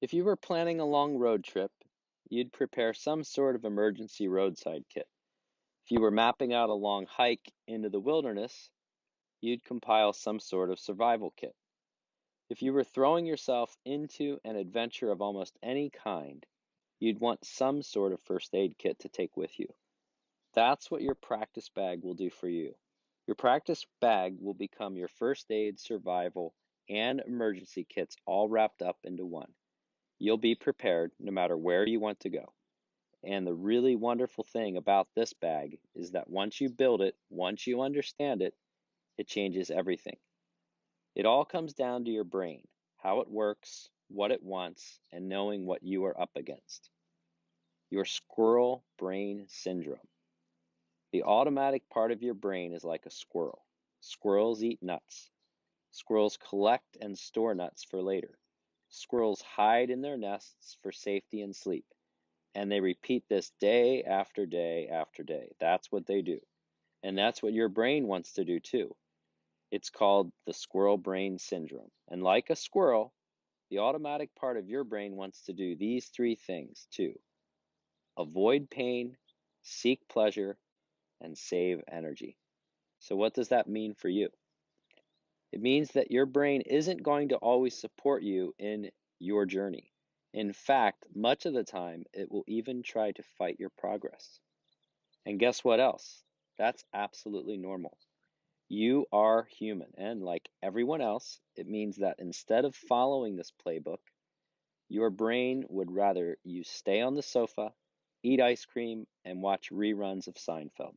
If you were planning a long road trip, you'd prepare some sort of emergency roadside kit. If you were mapping out a long hike into the wilderness, you'd compile some sort of survival kit. If you were throwing yourself into an adventure of almost any kind, you'd want some sort of first aid kit to take with you. That's what your practice bag will do for you. Your practice bag will become your first aid, survival, and emergency kits all wrapped up into one. You'll be prepared no matter where you want to go. And the really wonderful thing about this bag is that once you build it, once you understand it, it changes everything. It all comes down to your brain, how it works, what it wants, and knowing what you are up against. Your squirrel brain syndrome. The automatic part of your brain is like a squirrel. Squirrels eat nuts. Squirrels collect and store nuts for later. Squirrels hide in their nests for safety and sleep. And they repeat this day after day after day. That's what they do. And that's what your brain wants to do too. It's called the squirrel brain syndrome. And like a squirrel, the automatic part of your brain wants to do these three things too: avoid pain, seek pleasure, and save energy. So, what does that mean for you? It means that your brain isn't going to always support you in your journey. In fact, much of the time, it will even try to fight your progress. And guess what else? That's absolutely normal. You are human, and like everyone else, it means that instead of following this playbook, your brain would rather you stay on the sofa, eat ice cream, and watch reruns of Seinfeld.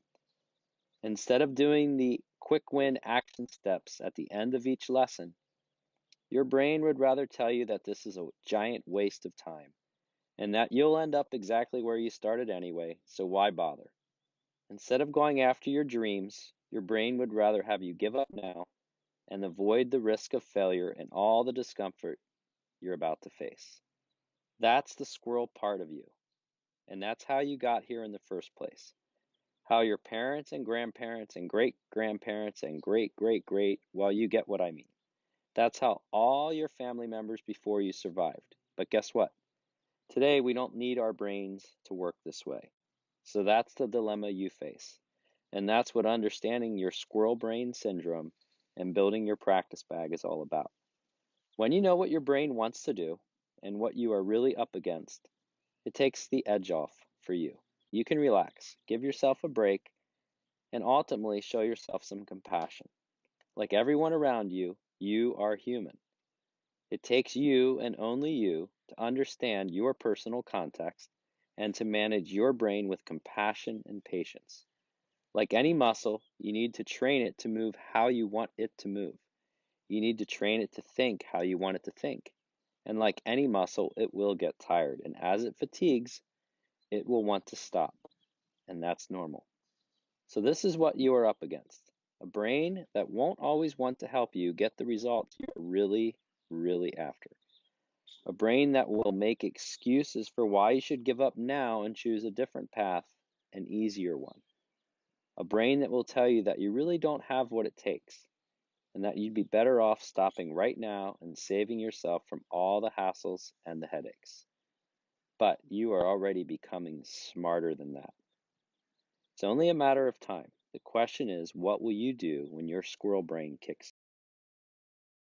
Instead of doing the quick win action steps at the end of each lesson, your brain would rather tell you that this is a giant waste of time and that you'll end up exactly where you started anyway, so why bother? Instead of going after your dreams, your brain would rather have you give up now and avoid the risk of failure and all the discomfort you're about to face. That's the squirrel part of you, and that's how you got here in the first place. How your parents and grandparents and great grandparents and great great great, well, you get what I mean. That's how all your family members before you survived. But guess what? Today, we don't need our brains to work this way. So that's the dilemma you face. And that's what understanding your squirrel brain syndrome and building your practice bag is all about. When you know what your brain wants to do and what you are really up against, it takes the edge off for you. You can relax, give yourself a break, and ultimately show yourself some compassion. Like everyone around you, you are human. It takes you and only you to understand your personal context and to manage your brain with compassion and patience. Like any muscle, you need to train it to move how you want it to move. You need to train it to think how you want it to think. And like any muscle, it will get tired. And as it fatigues, it will want to stop. And that's normal. So this is what you are up against. A brain that won't always want to help you get the results you're really after. A brain that will make excuses for why you should give up now and choose a different path, an easier one. A brain that will tell you that you really don't have what it takes and that you'd be better off stopping right now and saving yourself from all the hassles and the headaches. But you are already becoming smarter than that. It's only a matter of time. The question is, what will you do when your squirrel brain kicks